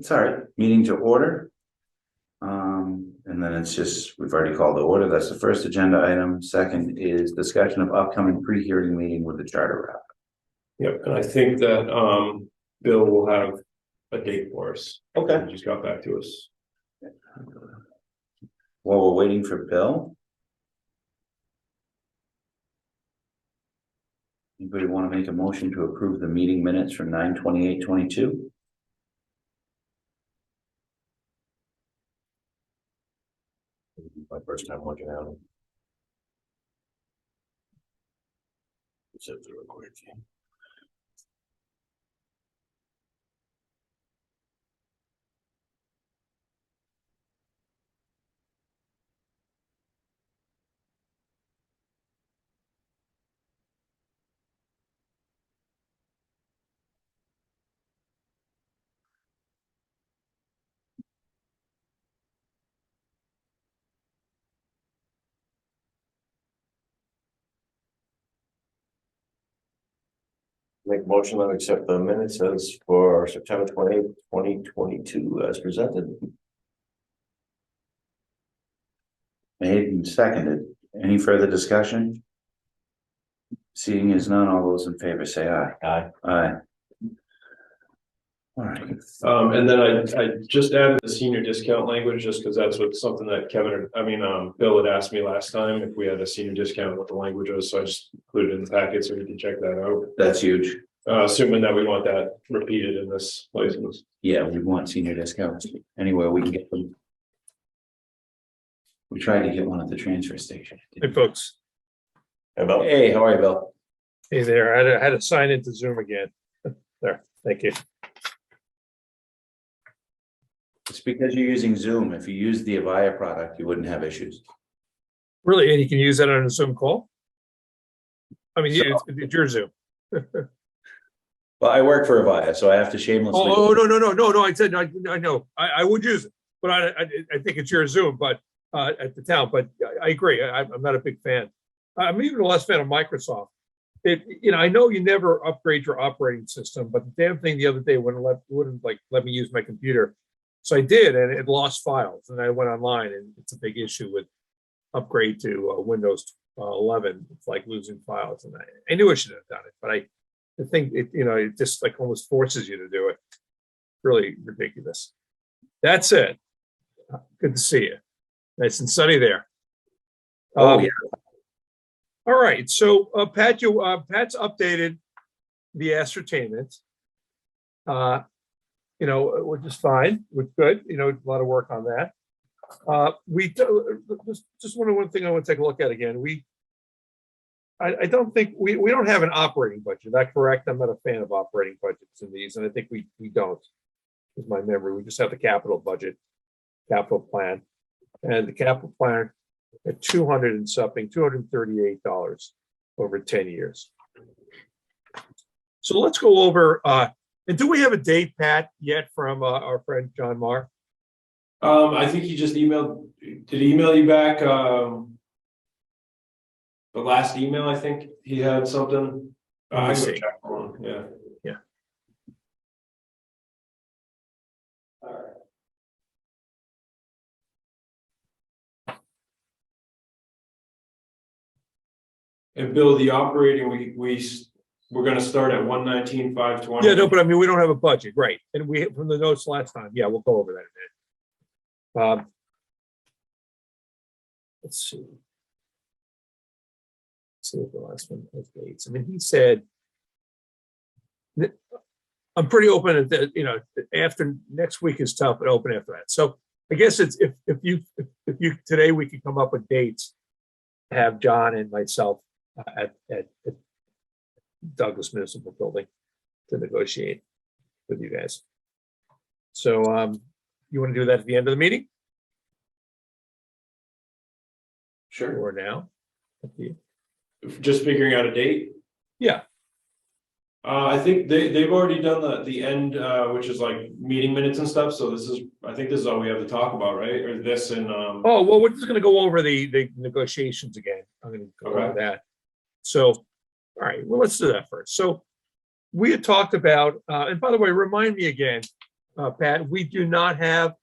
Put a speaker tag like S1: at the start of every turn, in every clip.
S1: It's all right. Meeting to order. And then it's just, we've already called the order. That's the first agenda item. Second is discussion of upcoming pre-hearing meeting with the charter rep.
S2: Yep, and I think that Bill will have a date for us.
S1: Okay.
S2: He just got back to us.
S1: While we're waiting for Bill. Anybody want to make a motion to approve the meeting minutes from 9/28/22?
S3: My first time looking at them. It says they're recorded. Make a motion to accept the minutes as for September 28th, 2022 as presented.
S1: Made and seconded. Any further discussion? Seeing as none, all those in favor say aye.
S3: Aye.
S1: Aye. All right.
S2: And then I just added the senior discount language just because that's what something that Bill had asked me last time if we had a senior discount, what the language was. So I just included it in the packet so we can check that out.
S1: That's huge.
S2: Assuming that we want that repeated in this license.
S1: Yeah, we want senior discounts anywhere we can get them. We tried to get one at the transfer station.
S4: Hey, folks.
S3: About
S1: Hey, how are you, Bill?
S4: Hey there. I had to sign into Zoom again. There. Thank you.
S1: It's because you're using Zoom. If you use the Avaya product, you wouldn't have issues.
S4: Really, and you can use that on a Zoom call? I mean, it's your Zoom.
S1: Well, I work for Avaya, so I have to shamelessly.
S4: Oh, no. I said, I know. I would use it, but I think it's your Zoom, but at the town, but I agree. I'm not a big fan. I'm even less fan of Microsoft. I know you never upgrade your operating system, but the damn thing the other day wouldn't let me use my computer. So I did, and it lost files, and I went online, and it's a big issue with upgrade to Windows 11. It's like losing files, and I knew I should have done it, but I think it just like almost forces you to do it. Really ridiculous. That's it. Good to see you. Nice and sunny there.
S1: Oh, yeah.
S4: All right. So Pat, Pat's updated the ascertainment. Which is fine. We're good. A lot of work on that. We just one thing I want to take a look at again. I don't think we don't have an operating budget. Is that correct? I'm not a fan of operating budgets in these, and I think we don't. Is my memory. We just have the capital budget, capital plan, and the capital plan at $238 over 10 years. So let's go over. And do we have a date, Pat, yet from our friend John Marr?
S2: I think he just emailed. Did he email you back? The last email, I think he had something. I can check for him. Yeah.
S4: Yeah.
S2: All right. And Bill, the operating, we're going to start at 119,520.
S4: Yeah, no, but I mean, we don't have a budget, right? And we from the notes last time. Yeah, we'll go over that in a minute. Let's see. Let's see what the last one has dates. I mean, he said, I'm pretty open at that. After next week is tough, but open after that. So I guess it's if you today we could come up with dates, have John and myself at Douglas Municipal Building to negotiate with you guys. So you want to do that at the end of the meeting?
S2: Sure.
S4: Or now?
S2: Just figuring out a date.
S4: Yeah.
S2: I think they've already done the end, which is like meeting minutes and stuff. So I think this is all we have to talk about, right? Or this and
S4: Oh, well, we're just going to go over the negotiations again. I'm going to go over that. So, all right, well, let's do that first. So we had talked about, and by the way, remind me again, Pat, we do not have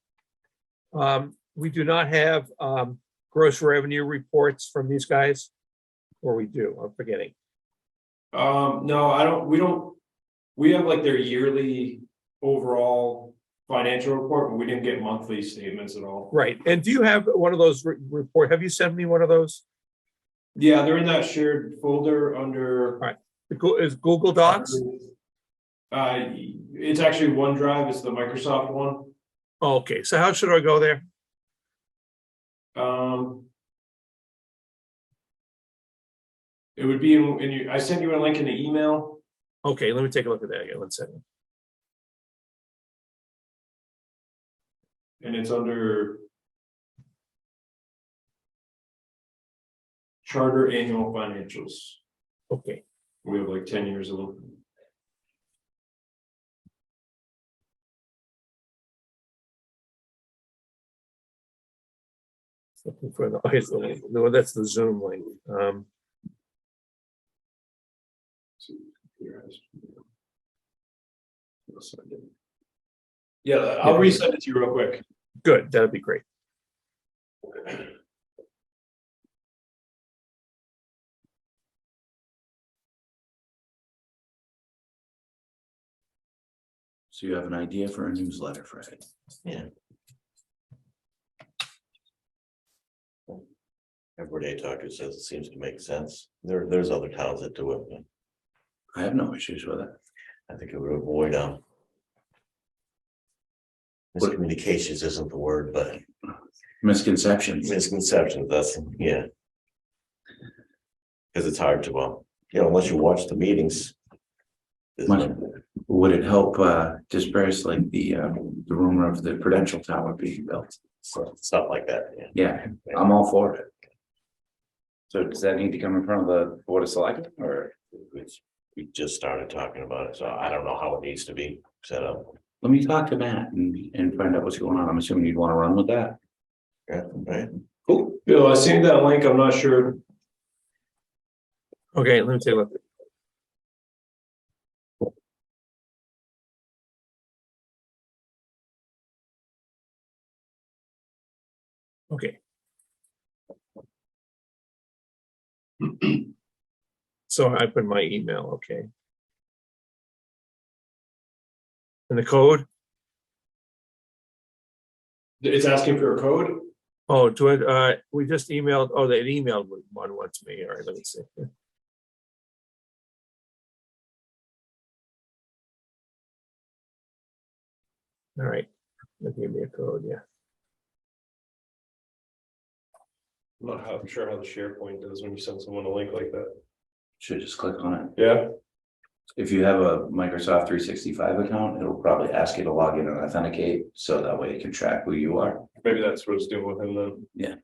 S4: gross revenue reports from these guys, or we do, I'm forgetting.
S2: No, I don't, we have like their yearly overall financial report, but we didn't get monthly statements at all.
S4: Right, and do you have one of those report, have you sent me one of those?
S2: Yeah, they're in that shared folder under.
S4: Right. Is Google Docs?
S2: It's actually OneDrive, it's the Microsoft one.
S4: Okay, so how should I go there?
S2: It would be in you, I sent you a link in the email.
S4: Okay, let me take a look at that again, 1 second.
S2: And it's under Charter Annual Financials.
S4: Okay,
S2: We have like 10 years of them.
S4: looking for the, oh, here's the link. No, that's the Zoom link.
S2: Yeah, I'll resend it to you real quick.
S4: Good, that'd be great.
S1: So you have an idea for a newsletter, Fred?
S3: Yeah. Everybody I talk to says it seems to make sense. There's other towns that do it. But
S1: I have no issues with it.
S3: I think it would avoid, miscommunications isn't the word, but
S1: Misconceptions.
S3: misconceptions, that's, yeah. Because it's hard to, unless you watch the meetings. there's
S1: Much-
S3: no-
S1: Would it help disperse like the rumor of the Prudential Tower being built?
S3: Stuff like that, yeah.
S1: Yeah, I'm all for it. So does that need to come in front of the Board of Selectmen or?
S3: We just started talking about it, so I don't know how it needs to be set up.
S1: Let me talk to Matt and find out what's going on. I'm assuming you'd want to run with that.
S3: Yeah, right.
S1: Cool.
S2: Bill, I seen that link, I'm not sure.
S4: Okay, let me take a look. Okay. So I put my email, okay. And the code?
S2: It's asking for a code.
S4: Oh, we just emailed, oh, they emailed one to me. All right, let me see. All right, they gave me a code, yeah.
S2: I'm not sure how the SharePoint does when you send someone a link like that.
S1: Should just click on it.
S2: Yeah.
S1: If you have a Microsoft 365 account, it'll probably ask you to log in and authenticate, so that way it can track who you are.
S2: Maybe that's what it's doing with him then.
S1: Yeah.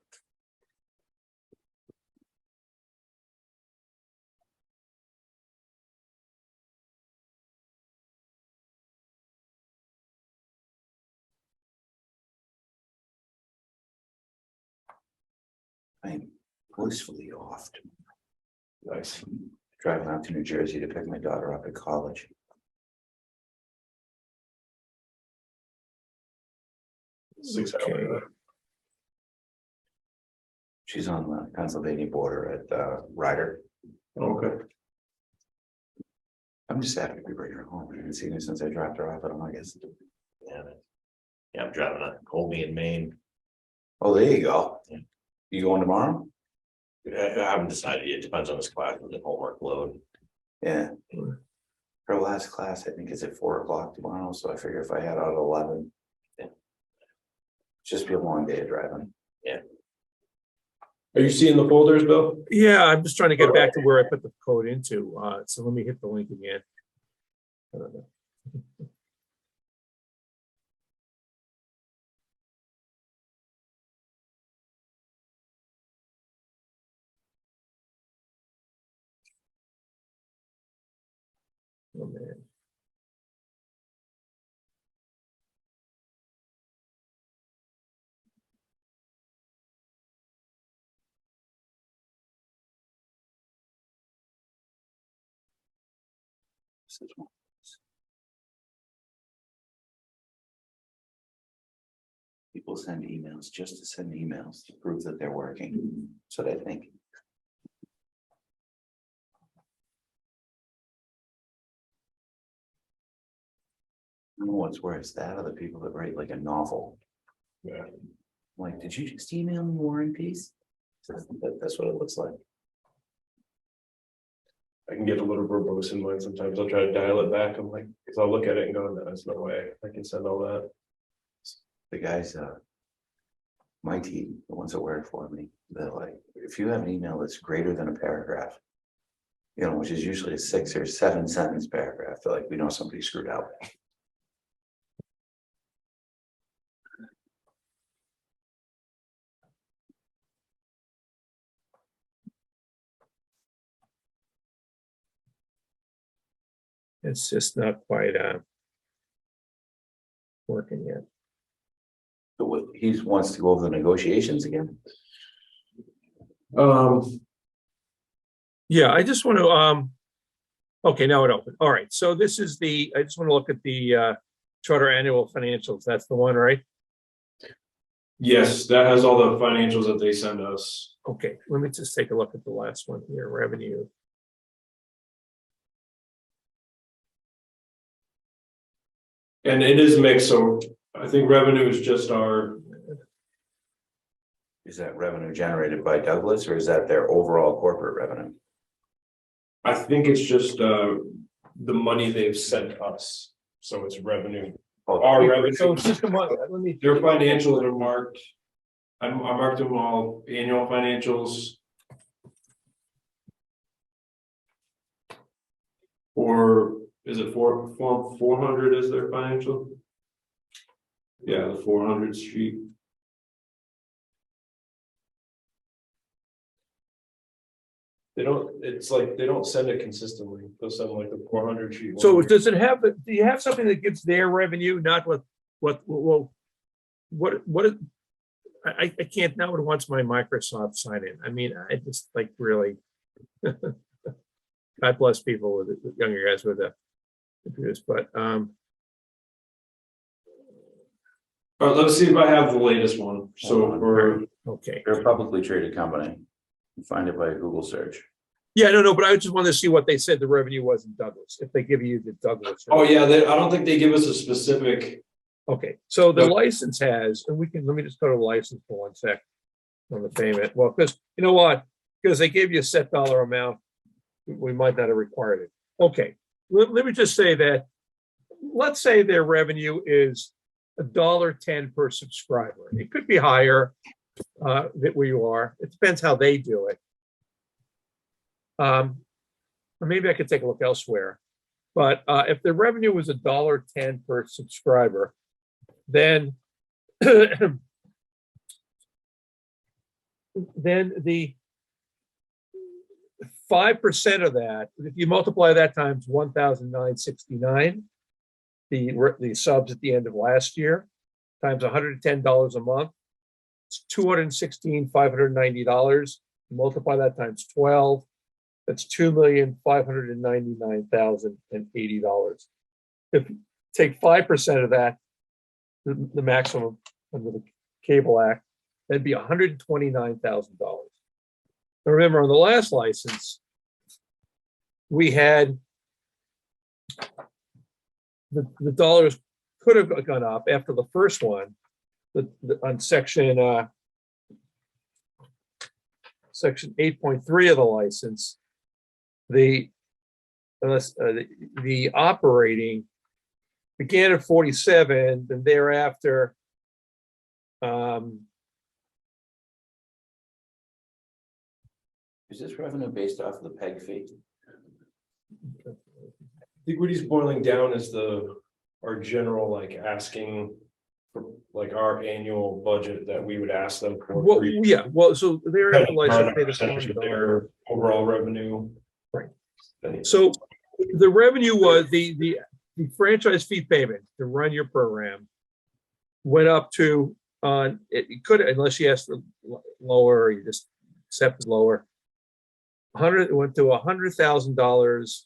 S1: I'm blissfully off.
S2: Nice.
S1: Driving out to New Jersey to pick my daughter up at college.
S4: Okay.
S1: She's on the Pennsylvania border at Ryder.
S2: Okay.
S1: I'm just happy to bring her home. I haven't seen her since I dropped her off in August.
S3: Yeah, I'm driving a Colby in Maine.
S1: Oh, there you go.
S3: Yeah.
S1: You going tomorrow?
S3: I haven't decided yet. It depends on this class and the homework load.
S1: Yeah. Her last class, I think, is at 4 o'clock tomorrow, so I figure if I head out at 11.
S3: Yeah.
S1: Just be a long day of driving.
S2: Are you seeing the folders, Bill?
S4: Yeah, I'm just trying to get back to where I put the code into. So let me hit the link again. I don't know. Oh, man.
S1: This is one. People send emails just to send emails to prove that they're working. That's what I think. I don't know what's worse, that or the people that write like a novel.
S2: Yeah.
S1: Like, did you just email me War and Peace? That's what it looks like.
S2: I can get a little verbose in mine sometimes. I'll try to dial it back. I'm like, because I'll look at it and go, no, there's no way I can send all that.
S1: The guys, my team, the ones that work for me, they're like, if you have an email that's greater than a paragraph, you know, which is usually a 6 or 7 sentence paragraph, they're like, we know somebody screwed up.
S4: It's just not quite working yet.
S1: So what, he wants to go over the negotiations again?
S4: Yeah, I just want to, okay, now it opened. All right, so this is I just want to look at the charter annual financials. That's the one, right?
S2: Yes, that has all the financials that they send us.
S4: Okay, let me just take a look at the last one here, revenue.
S2: And it is mixed, so I think revenue is just our,
S1: Is that revenue generated by Douglas or is that their overall corporate revenue?
S2: I think it's just the money they've sent us. So it's revenue. Our revenue.
S4: So it's just a month, let me.
S2: Their financials are marked. I marked them all annual financials. Or is it form 400 is their financial? Yeah, the 400 sheet. They don't, it's like, they don't send it consistently. They'll send like the 400 sheet. one
S4: So
S2: year.
S4: does it have, do you have something that gives their revenue, not what, I can't, now it wants my Microsoft sign in. I mean, I just like really. God bless people with younger guys with computers, but
S2: All right, let's see if I have the latest one. So for
S4: okay.
S1: They're a publicly traded company. You find it by a Google search.
S4: Yeah, no, but I just wanted to see what they said the revenue was in Douglas, if they give you the Douglas.
S2: oh yeah, I don't think they give us a specific.
S4: Okay, so the
S2: Okay.
S4: license has, and let me just go to the license for 1 sec on the payment. Well, because you know what? Because they gave you a set dollar amount, we might not have required it. Okay, let me just say that, let's say their revenue is $1.10 per subscriber. It could be higher that where you are. It depends how they do it. Or maybe I could take a look elsewhere. But if the revenue was $1.10 per subscriber, then then the 5% of that, if you multiply that times 1,969, the subs at the end of last year, times $110 a month, it's $216,590. Multiply that times 12, that's $2,599,080. If you take 5% of that, the maximum under the Cable Act, that'd be $129,000. Remember, on the last license, we had the dollars could have gone up after the first one, on section 8.3 of the license. The operating began at 47, and thereafter.
S1: Is this revenue based off of the PEG fee?
S2: I think what he's boiling down is our general like asking for like our annual budget that we would ask them for.
S4: Well, yeah, well, so they're at the license pay the
S2: Percentage of
S4: $100.
S2: their overall revenue.
S4: Right. So the revenue was the franchise fee payment to run your program went up to it could, unless you asked for lower or you just accepted lower. It went to $100,000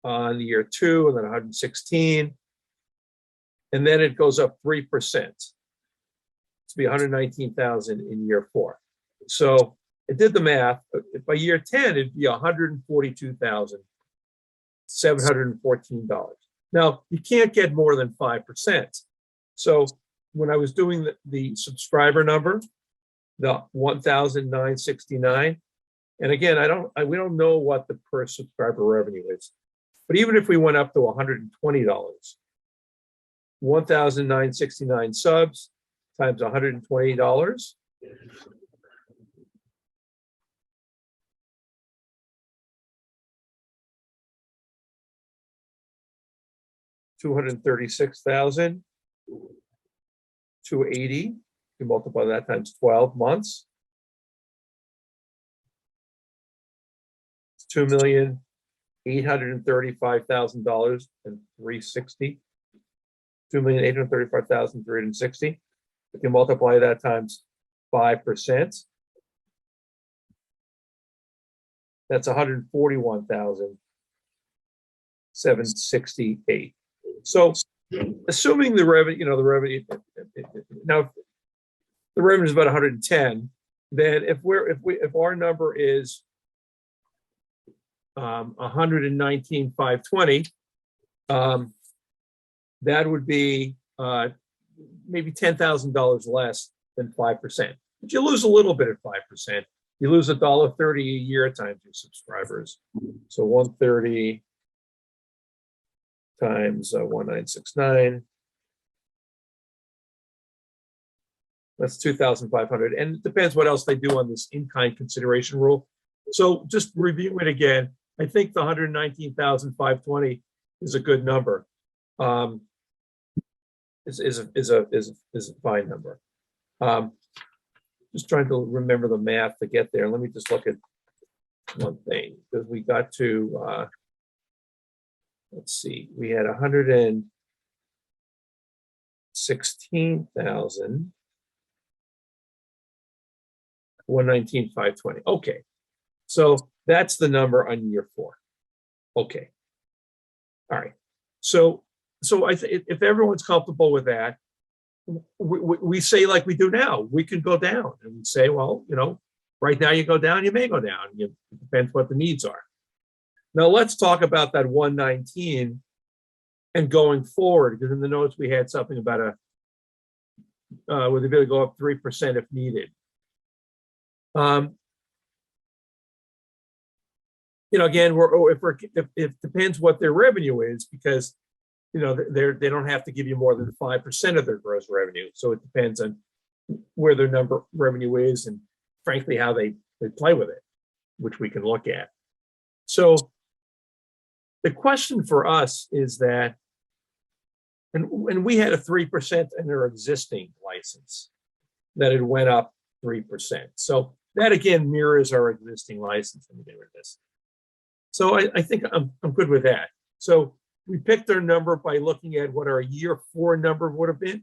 S4: on year 2, and then 116, and then it goes up 3%. to be 119,000 in year 4. So it did the math. By year 10, it'd be $142,714. Now, you can't get more than 5%. So when I was doing the subscriber number, the 1,969, and again, we don't know what the per subscriber revenue is, but even if we went up to $120, 1,969 subs times $120, $236,280. You multiply that times 12 months. It's $2,835,000 and $360. $2,835,360. If you multiply that times 5%, that's $141,768. So assuming the revenue, now the revenue is about 110, then if our number is 119,520, that would be maybe $10,000 less than 5%. But you lose a little bit at 5%. You lose $1.30 a year times your subscribers. So 130 times 1969. That's 2,500. And it depends what else they do on this in-kind consideration rule. So just review it again. I think the 119,520 is a good number. Is a fine number. Just trying to remember the math to get there. Let me just look at one thing, because we got to let's see, we had 116,000, 119,520. Okay, so that's the number on year 4. Okay, all right. So if everyone's comfortable with that, we say like we do now, we can go down and we say, well, right now you go down, you may go down. It depends what the needs are. Now let's talk about that 119 and going forward, because in the notes we had something about with the ability to go up 3% if needed. Again, it depends what their revenue is, because they don't have to give you more than 5% of their gross revenue. So it depends on where their revenue is, and frankly, how they play with it, which we can look at. So the question for us is that, and we had a 3% in their existing license, that it went up 3%. So that again mirrors our existing license. Let me get rid of this. So I think I'm good with that. So we picked our number by looking at what our year 4 number would have been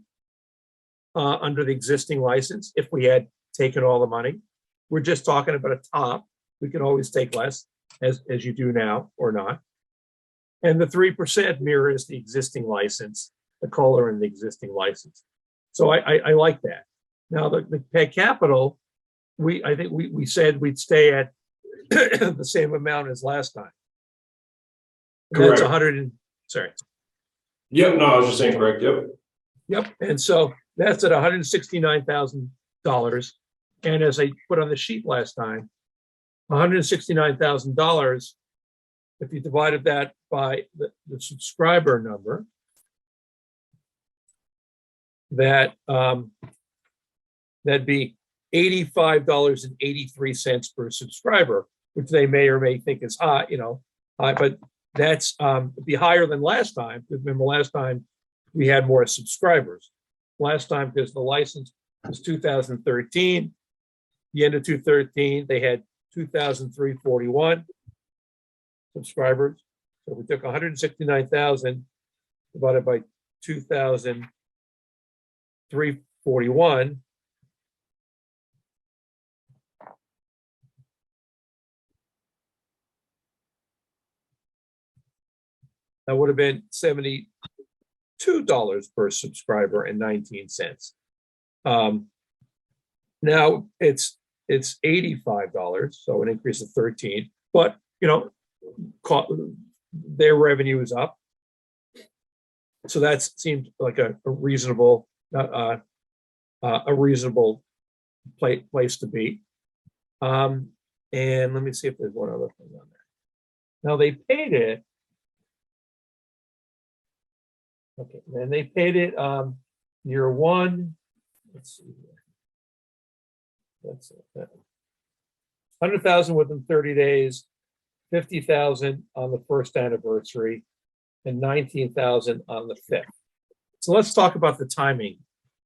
S4: under the existing license if we had taken all the money. We're just talking about a top. We can always take less, as you do now, or not. And the 3% mirrors the existing license, the color in the existing license. So I like that. Now the pay capital, I think we said we'd stay at the same amount as last time.
S2: Correct.
S4: That's 100. Sorry.
S2: Yep. No, I was just saying correct. Yep.
S4: Yep. And so that's at $169,000. And as I put on the sheet last time, $169,000, if you divided that by the subscriber number, that'd be $85.83 per subscriber, which they may or may think is high, but that's be higher than last time. Because remember, last time we had more subscribers. Last time, because the license was 2013, the end of 2013, they had 2,341 subscribers. So we took 169,000 divided by 2,341. That would have been $72 per subscriber and 19 cents. Now it's $85, so an increase of 13, but their revenue is up. So that seemed like a reasonable place to be. And let me see if there's one other thing on there. Now they paid it. Okay, and they paid it year one. Let's see here. That's it. 100,000 within 30 days, 50,000 on the first anniversary, and 19,000 on the 5th. So let's talk about the timing.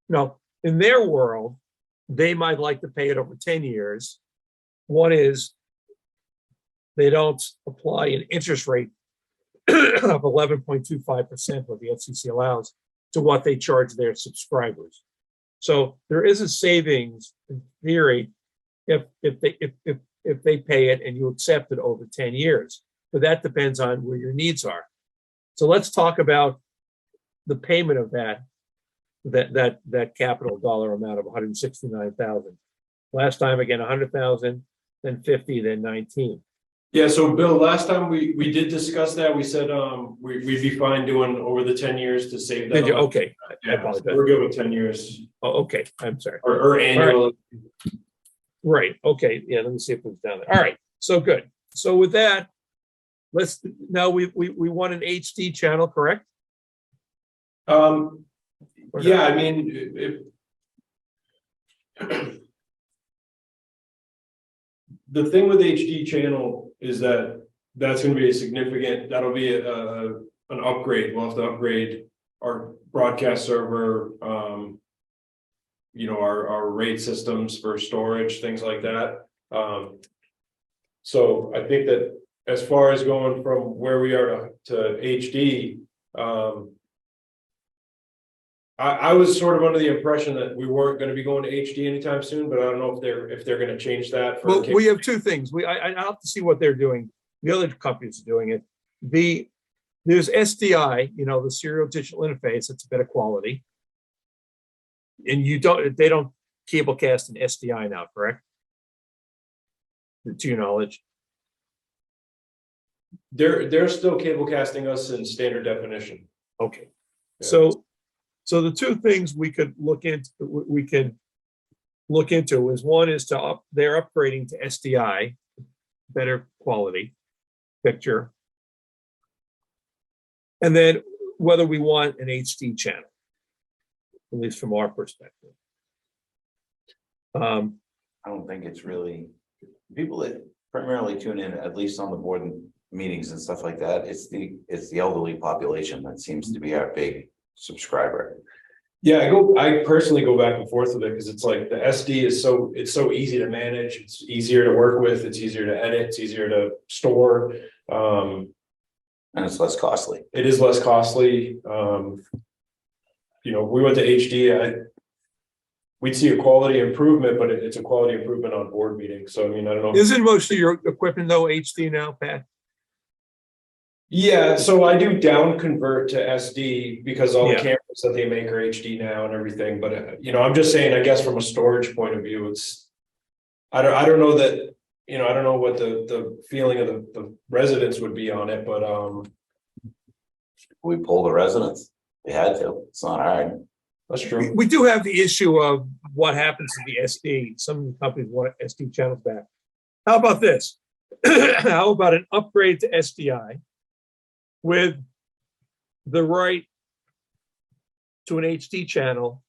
S4: In their world, they might like to pay it over 10 years. One is they don't apply an interest rate of 11.25%, what the FCC allows, to what they charge their subscribers. So there is a savings in theory if they pay it and you accept it over 10 years, but that depends on where your needs are. So let's talk about the payment of that capital dollar amount of 169,000. Last time, again, 100,000, then 50, then 19.
S2: Yeah, so Bill, last time we did discuss that, we said we'd be fine doing over the 10 years to save that.
S4: Did you? Okay, I
S2: Yeah,
S4: apologize.
S2: we're good with 10 years
S4: Oh, okay, I'm sorry.
S2: or annual.
S4: Right, okay, yeah, let me see if it's down there. All right, so good. So with that, now we want an HD channel, correct? Or
S2: Yeah,
S4: not?
S2: I mean, the thing with HD channel is that that's going to be that'll be an upgrade. We'll have to upgrade our broadcast server, our RAID systems for storage, things like that. So I think that as far as going from where we are to HD, I was sort of under the impression that we weren't going to be going to HD anytime soon, but I don't know if they're going to change that.
S4: Well, we have two things. I have to see what they're doing. The other companies are doing it. There's SDI, the serial digital interface. It's a better quality. And they don't cable cast in SDI now, correct? To your knowledge.
S2: They're still cable casting us in standard definition.
S4: Okay.
S2: Yeah.
S4: So the two things we can look into is one is they're upgrading to SDI, better quality picture. And then whether we want an HD channel, at least from our perspective.
S1: I don't think it's really, people that primarily tune in, at least on the board meetings and stuff like that, it's the elderly population that seems to be our big subscriber.
S2: Yeah, I personally go back and forth with it because it's like the SD is so easy to manage, it's easier to work with, it's easier to edit, it's easier to store.
S1: And it's less costly.
S2: It is less costly. We went to HD. We'd see a quality improvement, but it's a quality improvement on board meetings. So I mean, I don't know.
S4: Isn't most of your equipment though HD now, Pat?
S2: Yeah, so I do down convert to SD because all
S4: Yeah.
S2: the cameras that they make are HD now and everything. But I'm just saying, I guess from a storage point of view, I don't know that, I don't know what the feeling of the residents would be on it, but
S1: We pull the residents. We had to. It's not hard.
S2: that's true.
S4: We do have the issue of what happens to the SD. Some companies want SD channels back. How about this? How about an upgrade to SDI with the right to an HD channel?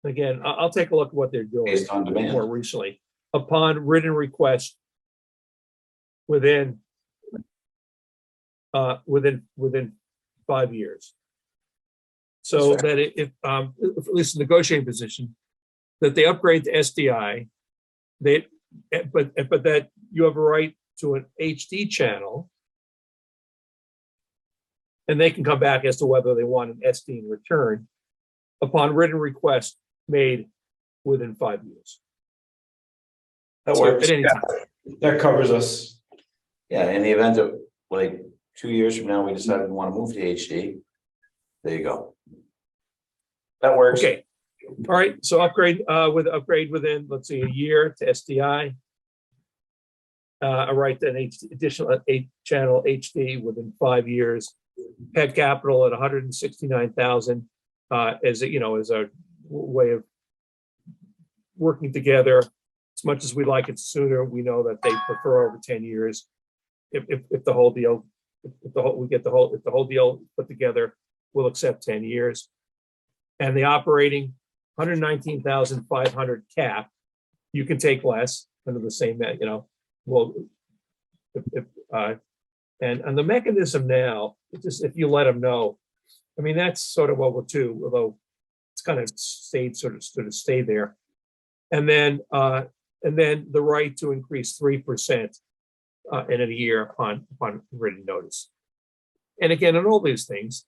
S4: Again, I'll take a look at what they're doing
S1: Based on demand.
S4: more recently. Upon written request within 5 years. So that if at least a negotiating position, that they upgrade to SDI, but that you have a right to an HD channel, and they can come back as to whether they want an SD in return upon written request made within 5 years.
S1: That
S4: So
S1: works.
S4: at any time.
S2: That covers us.
S1: Yeah, in the event of like 2 years from now, we decided we want to move to HD. There you go. That works.
S4: Okay, All right, so upgrade within, let's see, a year to SDI. A right to an additional 8-channel HD within 5 years. Pet capital at 169,000 as a way of working together. As much as we like it sooner, we know that they prefer over 10 years. If the whole deal, if the whole deal put together, we'll accept 10 years. And the operating 119,500 cap, you can take less under the same, well, and the mechanism now, it's just if you let them know, I mean, that's sort of what we'll do, although it's kind of stay there. And then the right to increase 3% in a year upon written notice. And again, on all these things,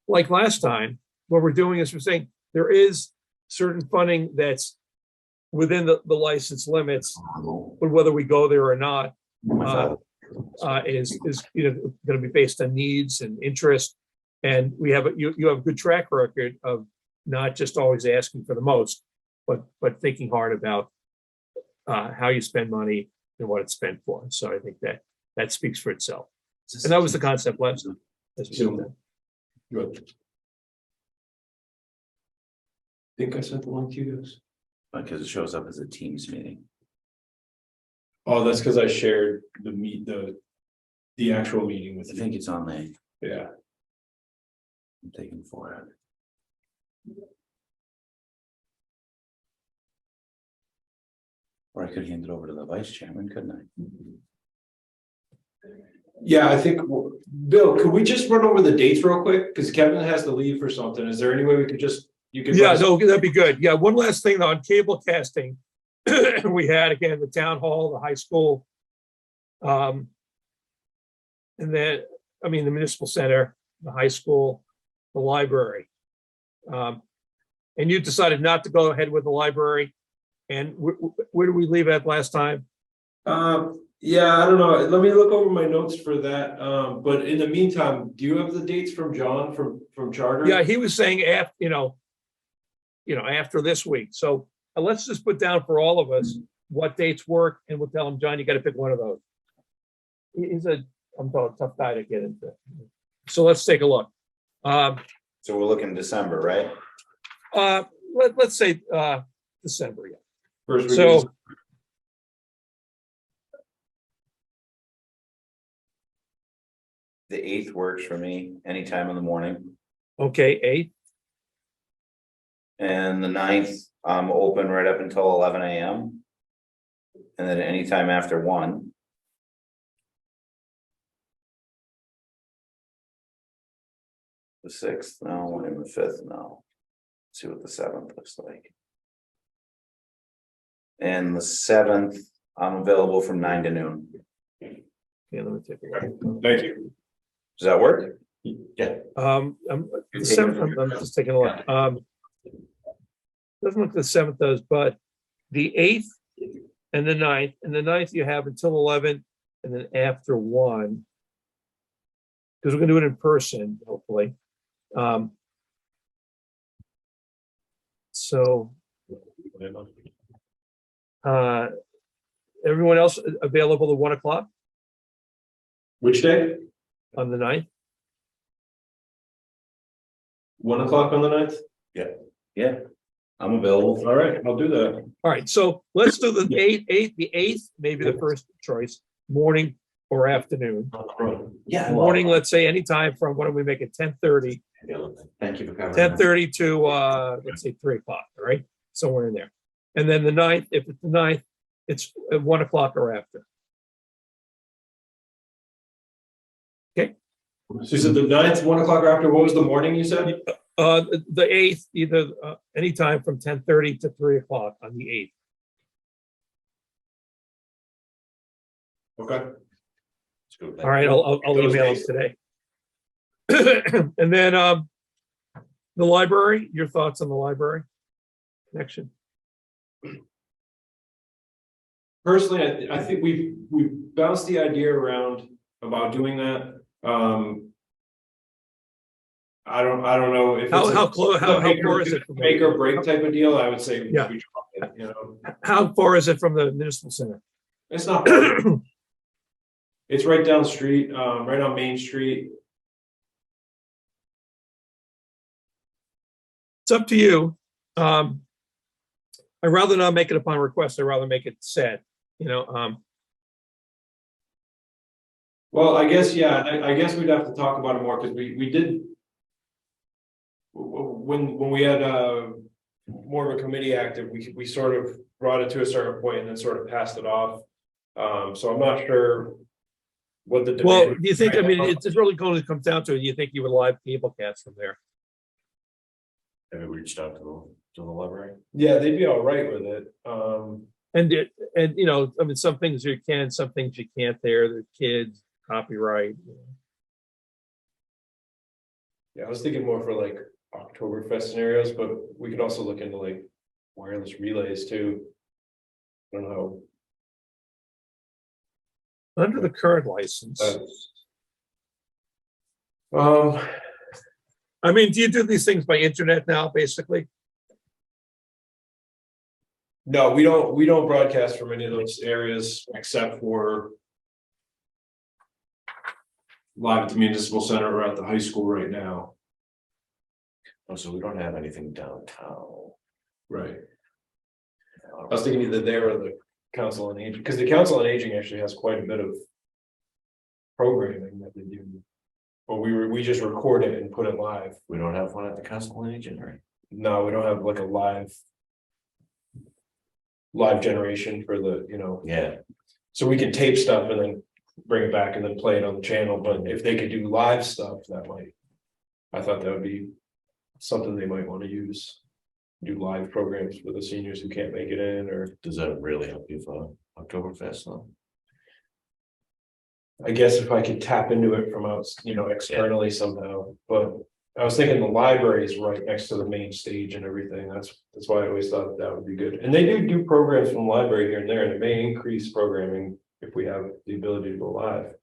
S4: like last time, what we're doing is we're saying there is certain funding that's within the license limits, but whether we go there or not is going to be based on needs and interest. And we have you have a good track record of not just always asking for the most, but thinking hard about how you spend money and what it's spent for. So I think that speaks for itself. And that was the concept last time.
S2: Good. Think I sent the one to you guys.
S1: Because it shows up as a Teams meeting.
S2: Oh, that's because I shared the actual meeting with
S1: I
S2: you.
S1: think it's on the,
S2: Yeah.
S1: I'm taking for it. Or I could hand it over to the vice chairman, couldn't I?
S2: Yeah, I think, Bill, could we just run over the dates real quick? Because Kevin has to leave for something. Is there any way we could you could?
S4: Yeah, no, that'd be good. Yeah, one last thing on cable casting. We had, again, the town hall, the high school. And then, the municipal center, the high school, the library. And you decided not to go ahead with the library. And where did we leave at last time?
S2: Yeah, I don't know. Let me look over my notes for that. But in the meantime, do you have the dates from John from Charter?
S4: Yeah, he was saying after, after this week. So let's just put down for all of us what dates work, and we'll tell him, John, you got to pick one of those. He's a tough guy to get into. So let's take a look.
S1: So we're looking December, right?
S4: Let's say December. Yeah.
S2: First week
S4: So.
S2: of
S1: The 8th works for me, anytime in the morning.
S4: Okay, 8th.
S1: And the 9th, I'm open right up until 11 a.m. And then anytime after 1. The 6th, no, and the 5th, no. See what the 7th looks like. And the 7th, I'm available from 9 to noon.
S4: Yeah, let me take a look.
S2: Thank you.
S1: Does that work?
S2: Yeah.
S4: I'm just taking a look. Doesn't look the 7th does, but the 8th and the 9th, and the 9th you have until 11, and then after 1. Because we're gonna do it in person, hopefully. So everyone else available at 1 o'clock
S2: Which day?
S4: on the 9th?
S2: 1 o'clock on the 9th?
S1: Yeah, I'm available.
S2: All right, I'll do that.
S4: All right, so let's do the 8th, maybe the first choice, morning or afternoon.
S1: Yeah.
S4: Morning, let's say anytime from, what do we make it, 10:30?
S1: Thank you for covering.
S4: 10:30 to let's say 3 o'clock, all right? Somewhere in there. And then the 9th, if it's the 9th, it's at 1 o'clock or after. Okay.
S2: So you said the 9th, 1 o'clock or after, what was the morning you said?
S4: The 8th, either anytime from 10:30 to 3 o'clock on the 8th.
S2: Okay.
S4: All right, I'll email them today. And then the library, your thoughts on the library connection?
S2: Personally, I think we bounced the idea around about doing that. I don't know if.
S4: How,
S2: it's a-
S4: how close, how
S2: make or-
S4: far is it? From
S2: Make or
S4: the,
S2: break type of deal, I would say.
S4: Yeah.
S2: we drop it, you know,
S4: how far is it from the municipal center?
S2: it's not. bad. It's right down the street, right on Main Street.
S4: It's up to you. I'd rather not make it upon request. I'd rather make it said, you know,
S2: Well, I guess, yeah, I guess we'd have to talk about it more, because we did. When we had more of a committee active, we sort of brought it to a certain point and then sort of passed it off. So I'm not sure what the.
S4: well,
S2: debate-
S4: do you think, I mean, it's really going to come down to, do you think you would live cable cast from there?
S3: Have you reached out to the library?
S2: Yeah, they'd be all right with it.
S4: And you know, I mean, some things you can, some things you can't there, the kids, copyright.
S2: Yeah, I was thinking more for like Oktoberfest scenarios, but we could also look into like wireless relays too. I don't know.
S4: Under the current license, I mean, do you do these things by internet now, basically?
S2: no, we don't broadcast from any of those areas except for live at the municipal center or at the high school right now.
S3: Oh, so we don't have anything downtown.
S2: Right. I was thinking either there or the Council on Aging, because the Council on Aging actually has quite a bit of programming that they do. But we just record it and put it live.
S3: We don't have one at the Council on Aging, right?
S2: No, we don't have like a live generation for the, you know,
S3: Yeah,
S2: so we can tape stuff and then bring it back and then play it on the channel. But if they could do live stuff, that might, I thought that would be something they might want to use. Do live programs for the seniors who can't make it in, or
S3: does that really help you for Oktoberfest though?
S2: I guess if I could tap into it from out, you know, externally somehow. But I was thinking the library is right next to the main stage and everything. That's why I always thought that would be good. And they do programs from the library here and there, and it may increase programming if we have the ability to go live.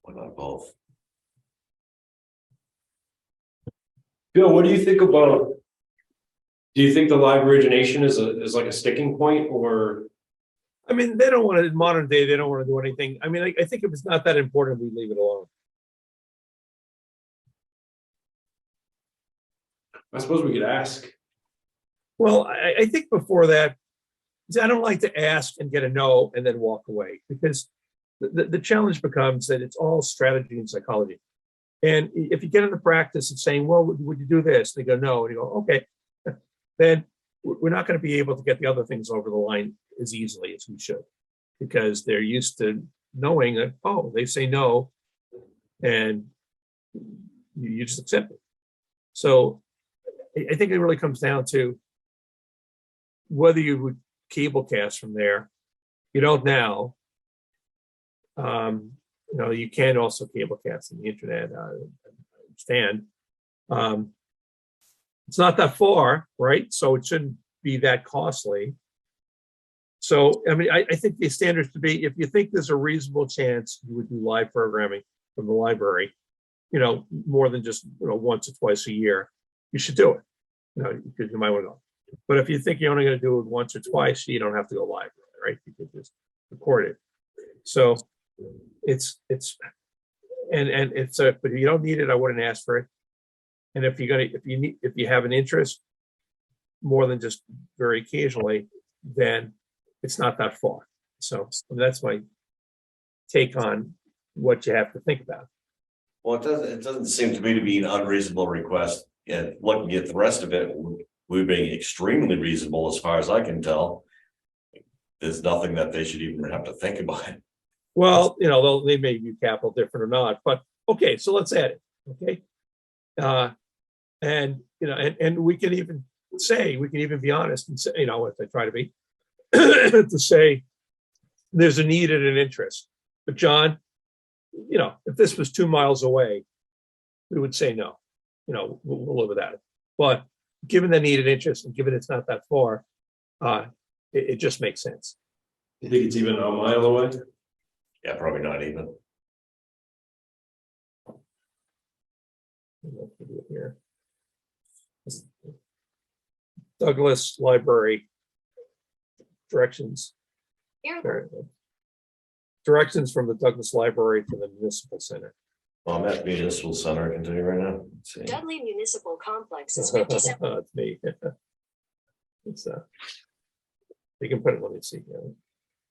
S3: Why not both?
S2: Bill, what do you think about? Do you think the live origination is like a sticking point, or?
S4: I mean, they don't want to, in modern day, they don't want to do anything. I mean, I think if it's not that important, we leave it alone.
S2: I suppose we could ask.
S4: Well, I think before that, I don't like to ask and get a no and then walk away, because the challenge becomes that it's all strategy and psychology. And if you get into practice of saying, well, would you do this? They go, no. And you go, okay, then we're not going to be able to get the other things over the line as easily as we should, because they're used to knowing that, oh, they say no, and you just accept it. So I think it really comes down to whether you would cable cast from there. You don't now. You know, you can also cable cast on the internet. I understand. It's not that far, right? So it shouldn't be that costly. So, I mean, I think the standards to be, if you think there's a reasonable chance you would do live programming from the library, you know, more than just, you know, once or twice a year, you should do it. You know, because you might want to go. But if you think you're only going to do it once or twice, you don't have to go live, right? You could just record it. So it's but if you don't need it, I wouldn't ask for it. And if you have an interest more than just very occasionally, then it's not that far. So that's my take on what you have to think about.
S3: Well, it doesn't seem to me to be an unreasonable request, and looking at the rest of it, we're being extremely reasonable as far as I can tell. There's nothing that they should even have to think about.
S4: Well, you know, they may view capital different or not, but okay, so let's add it. Okay. And you know, and we can even be honest and say, you know, if I try to be to say there's a need and an interest. But John, you know, if this was 2 miles away, we would say no. You know, we'll live without it. But given the need and interest, and given it's not that far, it just makes sense.
S2: You think it's even a mile away?
S3: Yeah, probably not even.
S4: Here. Douglas Library. Directions. There it is. Directions from the Douglas Library to the Municipal Center.
S3: Well, I'm at Municipal Center, I can tell you right now. Let's see.
S5: Dudley Municipal Complex is
S4: It's
S5: 57.
S4: me. It's you can put it, let me see.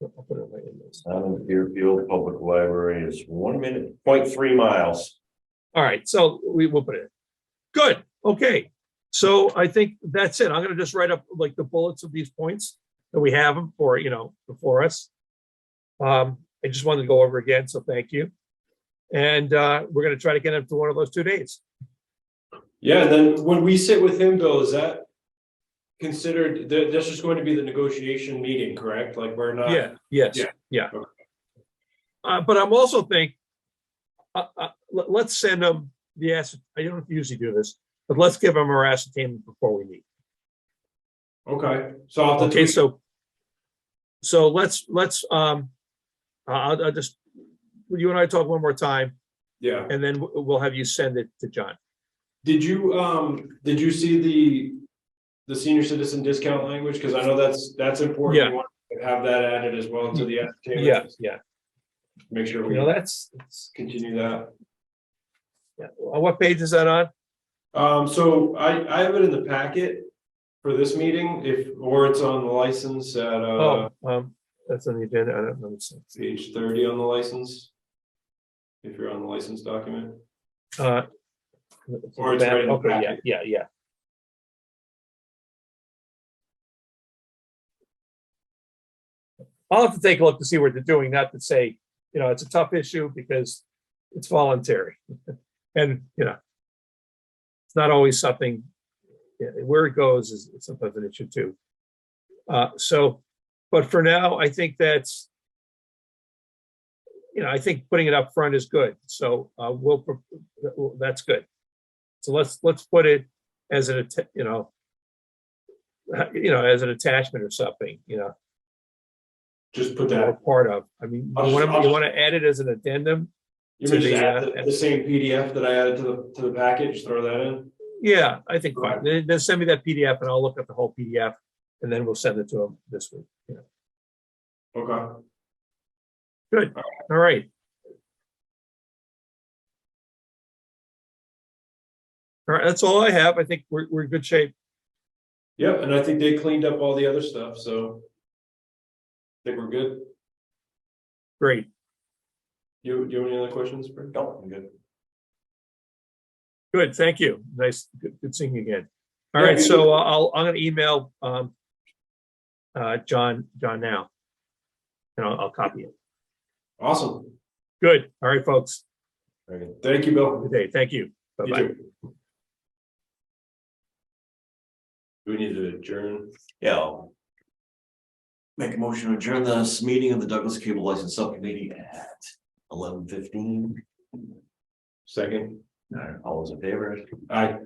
S4: I'll put it right in this.
S3: Deerfield Public Library is 1 minute, 0.3 miles.
S4: All right, so we will put it in. Good, okay. So I think that's it. I'm gonna just write up like the bullets of these points that we have them for, before us. I just wanted to go over again, so thank you. And we're gonna try to get him to one of those 2 days.
S2: Yeah, and then when we sit with him, Bill, is that considered, this is going to be the negotiation meeting, correct? Like, we're not.
S4: Yes,
S2: yeah.
S4: yeah.
S2: Okay.
S4: But I'm also think, let's send them the I don't usually do this, but let's give them our ascertainment before we meet.
S2: Okay, so I'll have to
S4: Okay,
S2: tweak-
S4: so let's I'll just, you and I talk one more time,
S2: yeah.
S4: and then we'll have you send it to John.
S2: Did you see the senior citizen discount language? Because I know that's important.
S4: Yeah.
S2: We want to have that added as well to the ascertainment.
S4: Yeah.
S2: Make sure we
S4: That's
S2: continue that.
S4: yeah. What page is that on?
S2: So I have it in the packet for this meeting, or it's on the license at
S4: That's on the agenda. I don't know.
S2: page 30 on the license. If you're on the license document. Or it's right in the
S4: Okay,
S2: packet.
S4: yeah. I'll have to take a look to see what they're doing, not to say, it's a tough issue because it's voluntary. And, it's not always something, where it goes is sometimes an issue too. But for now, I think that's, I think putting it up front is good. So that's good. So let's put it as an, as an attachment or something,
S2: Just put
S4: or
S2: that.
S4: part of. I mean,
S2: I'll
S4: you
S2: just-
S4: want to add it as an addendum?
S2: You
S4: to
S2: mean just
S4: the,
S2: add the same PDF that I added to the package, throw that in?
S4: Yeah, I think fine. Then send me that PDF and I'll look at the whole PDF and then we'll send it to them this week.
S2: Okay.
S4: Good. All right. All right, that's all I have. I think we're in good shape.
S2: Yep, and I think they cleaned up all the other stuff, so. I think we're good.
S4: Great.
S2: Do you have any other questions? Brent?
S3: No, I'm good.
S4: Good. Thank you. Nice. Good seeing you again. All
S2: Yeah,
S4: right.
S2: you
S4: So I'm going to email John now. And I'll copy it.
S2: Awesome.
S4: Good. All right, folks.
S3: Very good.
S2: Thank you, Bill.
S4: Good day. Thank you.
S2: You
S4: Bye-bye.
S2: too. Do we need to adjourn?
S3: Yeah. I'll make a motion to adjourn this meeting of the Douglas Cable License Subcommittee at 11:15.
S2: Second.
S3: All those in favor?
S2: Aye.